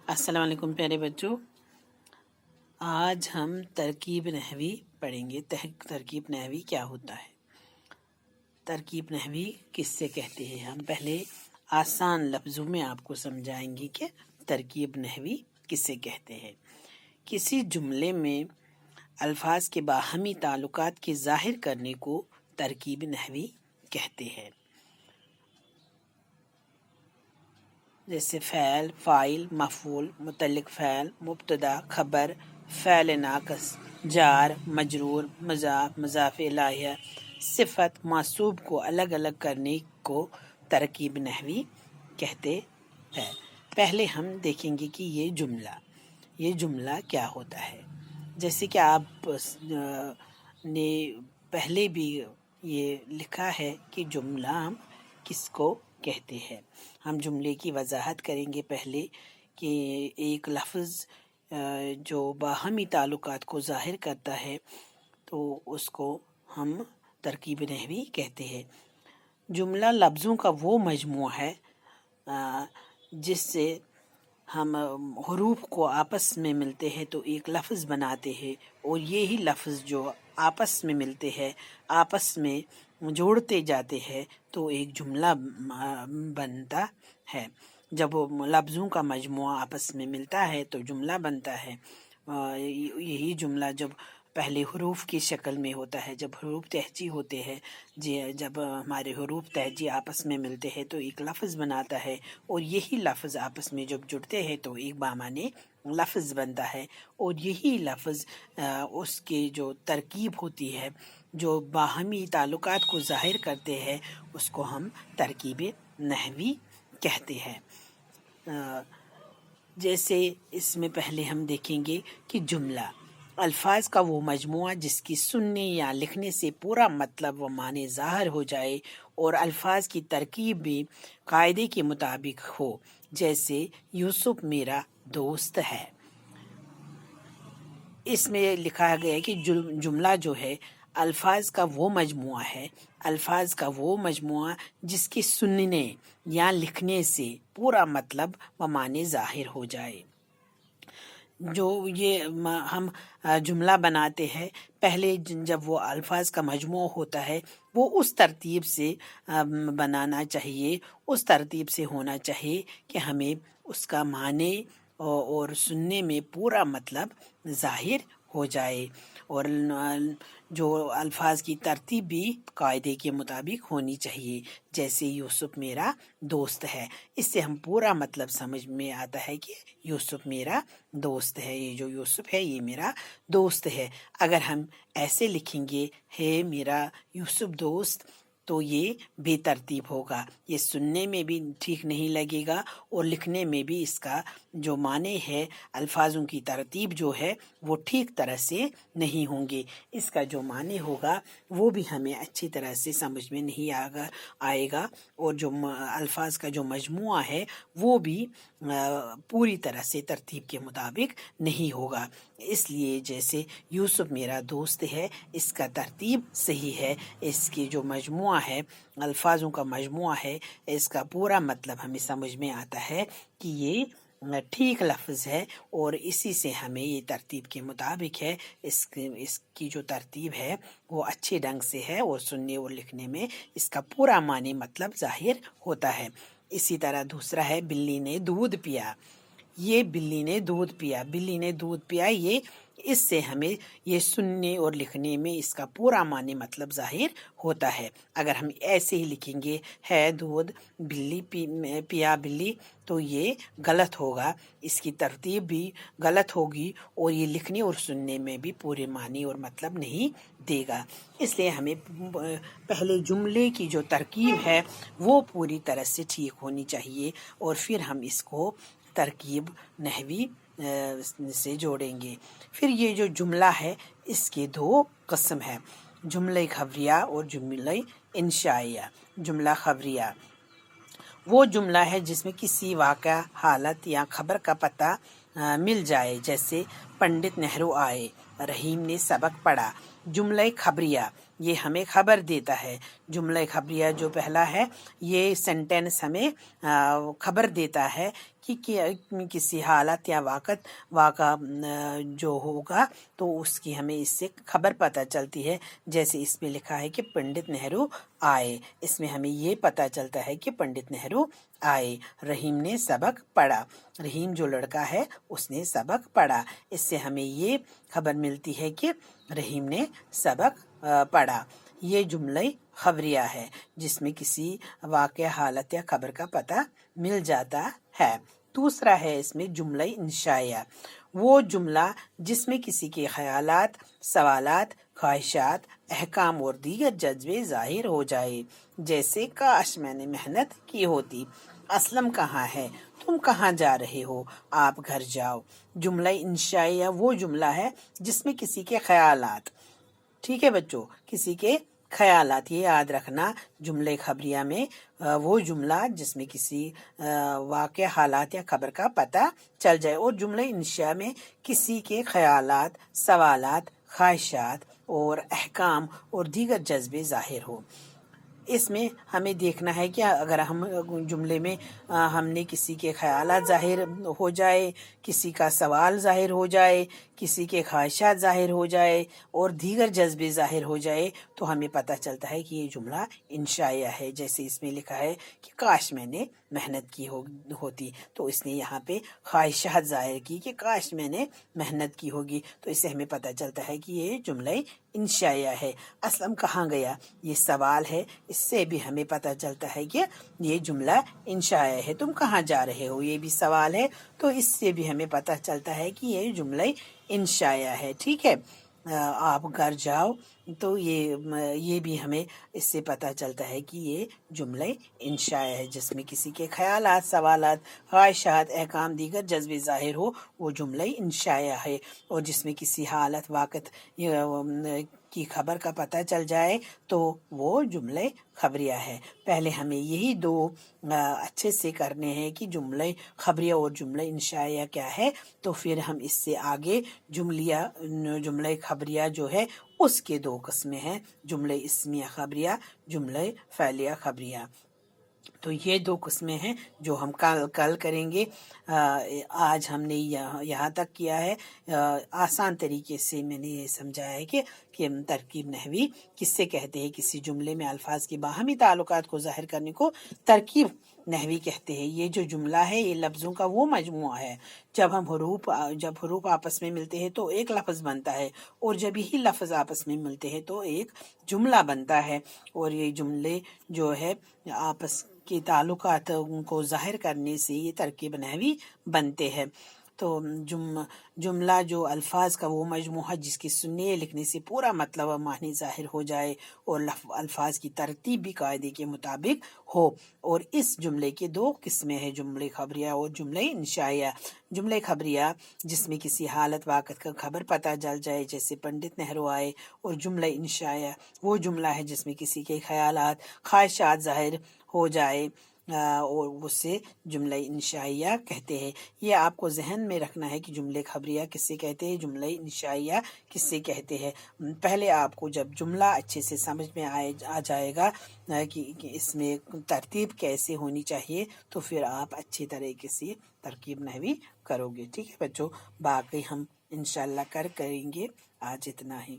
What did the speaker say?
السلام علیکم پیارے بچوں، آج ہم ترکیب نحوی پڑھیں گے۔ ترکیب نحوی کیا ہوتا ہے؟ ترکیب نحوی کس سے کہتے ہیں؟ ہم پہلے آسان لفظوں میں آپ کو سمجھائیں گے کہ ترکیب نحوی کس سے کہتے ہیں۔ کسی جملے میں الفاظ کے باہمی تعلقات کے ظاہر کرنے کو ترکیب نحوی کہتے ہیں، جیسے فعل، فاعل، مفعول، متعلق فعل، مبتدا، خبر، فعل ناقص، جار، مجرور، مضاف، مضاف الیہ، صفت، موصوف کو الگ الگ کرنے کو ترکیب نحوی کہتے ہیں۔ پہلے ہم دیکھیں گے کہ یہ جملہ کیا ہوتا ہے۔ جیسے کہ آپ نے پہلے بھی یہ لکھا ہے کہ جملہ ہم کس کو کہتے ہیں۔ ہم جملے کی وضاحت کریں گے پہلے کہ ایک لفظ جو باہمی تعلقات کو ظاہر کرتا ہے تو اس کو ہم ترکیب نحوی کہتے ہیں۔ جملہ لفظوں کا وہ مجموعہ ہے جس سے ہم حروف کو آپس میں ملتے ہیں تو ایک لفظ بناتے ہیں، اور یہی لفظ جو آپس میں ملتے ہیں، آپس میں جوڑتے جاتے ہیں تو ایک جملہ بنتا ہے۔ جب لفظوں کا مجموعہ آپس میں ملتا ہے تو جملہ بنتا ہے۔ یہی جملہ جب پہلے حروف کی شکل میں ہوتا ہے، جب حروف تہجی ہوتے ہیں، جب ہمارے حروف تہجی آپس میں ملتے ہیں تو ایک لفظ بناتا ہے، اور یہی لفظ آپس میں جب جڑتے ہیں تو ایک بامعنی لفظ بنتا ہے، اور یہی لفظ اس کی جو ترکیب ہوتی ہے، جو باہمی تعلقات کو ظاہر کرتے ہیں، اس کو ہم ترکیب نحوی کہتے ہیں۔ جیسے اس میں پہلے ہم دیکھیں گے کہ جملہ الفاظ کا وہ مجموعہ جس کی سننے یا لکھنے سے پورا مطلب و معنی ظاہر ہو جائے، اور الفاظ کی ترکیب بھی قاعدے کے مطابق ہو، جیسے یوسف میرا دوست ہے۔ اس میں لکھا گیا ہے کہ جملہ جو ہے الفاظ کا وہ مجموعہ جس کے سننے یا لکھنے سے پورا مطلب و معنی ظاہر ہو جائے۔ جو یہ ہم جملہ بناتے ہیں، پہلے جب وہ الفاظ کا مجموعہ ہوتا ہے وہ اس ترتیب سے بنانا چاہیے، اس ترتیب سے ہونا چاہیے کہ ہمیں اس کا معنی اور سننے میں پورا مطلب ظاہر ہو جائے، اور جو الفاظ کی ترتیب بھی قاعدے کے مطابق ہونی چاہیے، جیسے یوسف میرا دوست ہے۔ اس سے ہم پورا مطلب سمجھ میں آتا ہے کہ یوسف میرا دوست ہے، یہ جو یوسف ہے یہ میرا دوست ہے۔ اگر ہم ایسے لکھیں گے ہے میرا یوسف دوست تو یہ بے ترتیب ہوگا، یہ سننے میں بھی ٹھیک نہیں لگے گا، اور لکھنے میں بھی اس کا جو معنی ہے، الفاظوں کی ترتیب جو ہے وہ ٹھیک طرح سے نہیں ہوں گے، اس کا جو معنی ہوگا وہ بھی ہمیں اچھی طرح سے سمجھ میں نہیں آئے گا، اور جو الفاظ کا جو مجموعہ ہے وہ بھی پوری طرح سے ترتیب کے مطابق نہیں ہوگا۔ اس لیے جیسے یوسف میرا دوست ہے، اس کا ترتیب صحیح ہے، اس کی جو مجموعہ ہے، الفاظوں کا مجموعہ ہے، اس کا پورا مطلب ہمیں سمجھ میں آتا ہے کہ یہ ٹھیک لفظ ہے، اور اسی سے ہمیں یہ ترتیب کے مطابق ہے، اس کی جو ترتیب ہے وہ اچھے ڈھنگ سے ہے، اور سننے اور لکھنے میں اس کا پورا معنی مطلب ظاہر ہوتا ہے۔ اسی طرح دوسرا ہے بلی نے دودھ پیا۔ یہ بلی نے دودھ پیا، یہ اس سے ہمیں یہ سننے اور لکھنے میں اس کا پورا معنی مطلب ظاہر ہوتا ہے۔ اگر ہم ایسے ہی لکھیں گے ہے دودھ بلی پیا بلی تو یہ غلط ہوگا، اس کی ترتیب بھی غلط ہوگی، اور یہ لکھنے اور سننے میں بھی پورے معنی اور مطلب نہیں دے گا۔ اس لیے ہمیں پہلے جملے کی جو ترکیب ہے وہ پوری طرح سے ٹھیک ہونی چاہیے، اور پھر ہم اس کو ترکیب نحوی سے جوڑیں گے۔ پھر یہ جو جملہ ہے اس کے دو قسم ہے، جملہ خبریہ اور جملہ انشائیہ۔ جملہ خبریہ وہ جملہ ہے جس میں کسی واقعہ، حالت یا خبر کا پتہ مل جائے، جیسے پنڈت نہرو آئے، رحیم نے سبق پڑھا۔ جملہ خبریہ یہ ہمیں خبر دیتا ہے۔ جملہ خبریہ جو پہلا ہے یہ سینٹینس ہمیں خبر دیتا ہے کہ کسی حالت یا واقع جو ہوگا تو اس کی ہمیں اس سے خبر پتہ چلتی ہے. جیسے اس میں لکھا ہے کہ پنڈت نہرو آئے، اس میں ہمیں یہ پتہ چلتا ہے کہ پنڈت نہرو آئے. رحیم نے سبق پڑھا، رحیم جو لڑکا ہے اس نے سبق پڑھا. اس سے ہمیں یہ خبر ملتی ہے کہ رحیم نے سبق پڑھا. یہ جملہ خبریہ ہے جس میں کسی واقع، حالت یا خبر کا پتہ مل جاتا ہے. دوسرا ہے اس میں جملہ انشائیہ، وہ جملہ جس میں کسی کے خیالات، سوالات، خواہشات، احکام اور دیگر جذبے ظاہر ہو جائے. جیسے کاش میں نے محنت کی ہوتی، اسلم کہاں ہے، تم کہاں جا رہے ہو، آپ گھر جاؤ. جملہ انشائیہ وہ جملہ ہے جس میں کسی کے خیالات، ٹھیک ہے بچوں، کسی کے خیالات، یہ یاد رکھنا جملے خبریہ میں وہ جملہ جس میں کسی واقع، حالات یا خبر کا پتہ چل جائے. اور جملہ انشاء میں کسی کے خیالات، سوالات، خواہشات اور احکام اور دیگر جذبے ظاہر ہو. اس میں ہمیں دیکھنا ہے کہ اگر ہم جملے میں ہم نے کسی کے خیالات ظاہر ہو جائے، کسی کا سوال ظاہر ہو جائے، کسی کے خواہشات ظاہر ہو جائے اور دیگر جذبے ظاہر ہو جائے تو ہمیں پتہ چلتا ہے کہ یہ جملہ انشائیہ ہے. جیسے اس میں لکھا ہے کہ کاش میں نے محنت کی ہوتی، تو اس نے یہاں پہ خواہشات ظاہر کی کہ کاش میں نے محنت کی ہوگی، تو اس سے ہمیں پتہ چلتا ہے کہ یہ جملہ انشائیہ ہے. اسلم کہاں گیا، یہ سوال ہے، اس سے بھی ہمیں پتہ چلتا ہے کہ یہ جملہ انشائیہ ہے. تم کہاں جا رہے ہو، یہ بھی سوال ہے، تو اس سے بھی ہمیں پتہ چلتا ہے کہ یہ جملہ انشائیہ ہے. ٹھیک ہے، آپ گھر جاؤ، تو یہ بھی ہمیں اس سے پتہ چلتا ہے کہ یہ جملہ انشائیہ ہے جس میں کسی کے خیالات، سوالات، خواہشات، احکام، دیگر جذبے ظاہر ہو، وہ جملہ انشائیہ ہے. اور جس میں کسی حالت، واقعہ کی خبر کا پتہ چل جائے تو وہ جملہ خبریہ ہے. پہلے ہمیں یہی دو اچھے سے کرنے ہیں کہ جملہ خبریہ اور جملہ انشائیہ کیا ہے، تو پھر ہم اس سے آگے جملہ خبریہ جو ہے اس کے دو قسمیں ہیں، جملہ اسمیہ خبریہ، جملہ فعلیہ خبریہ. تو یہ دو قسمیں ہیں جو ہم کل کریں گے. آج ہم نے یہاں تک کیا ہے. آسان طریقے سے میں نے یہ سمجھایا ہے کہ ترکیب نحوی کس سے کہتے ہیں، کسی جملے میں الفاظ کے باہمی تعلقات کو ظاہر کرنے کو ترکیب نحوی کہتے ہیں. یہ جو جملہ ہے یہ لفظوں کا وہ مجموعہ ہے. جب حروف آپس میں ملتے ہیں تو ایک لفظ بنتا ہے، اور جب یہی لفظ آپس میں ملتے ہیں تو ایک جملہ بنتا ہے. اور یہ جملے جو ہے آپس کے تعلقات کو ظاہر کرنے سے یہ ترکیب نحوی بنتے ہیں. تو جملہ جو الفاظ کا وہ مجموعہ جس کی سننے یا لکھنے سے پورا مطلب و معنی ظاہر ہو جائے اور الفاظ کی ترتیب بھی قاعدے کے مطابق ہو. اور اس جملے کے دو قسمیں ہیں، جملہ خبریہ اور جملہ انشائیہ. جملہ خبریہ جس میں کسی حالت، واقعہ کا خبر پتہ چل جائے، جیسے پنڈت نہرو آئے. اور جملہ انشائیہ وہ جملہ ہے جس میں کسی کے خیالات، خواہشات ظاہر ہو جائے اور اسے جملہ انشائیہ کہتے ہیں. یہ آپ کو ذہن میں رکھنا ہے کہ جملے خبریہ کس سے کہتے ہیں، جملہ انشائیہ کس سے کہتے ہیں. پہلے آپ کو جب جملہ اچھے سے سمجھ میں آ جائے گا کہ اس میں ترتیب کیسے ہونی چاہیے، تو پھر آپ اچھی طریقے سے ترکیب نحوی کرو گے. ٹھیک ہے بچوں، باقی ہم انشاءاللہ کریں گے. آج اتنا ہی.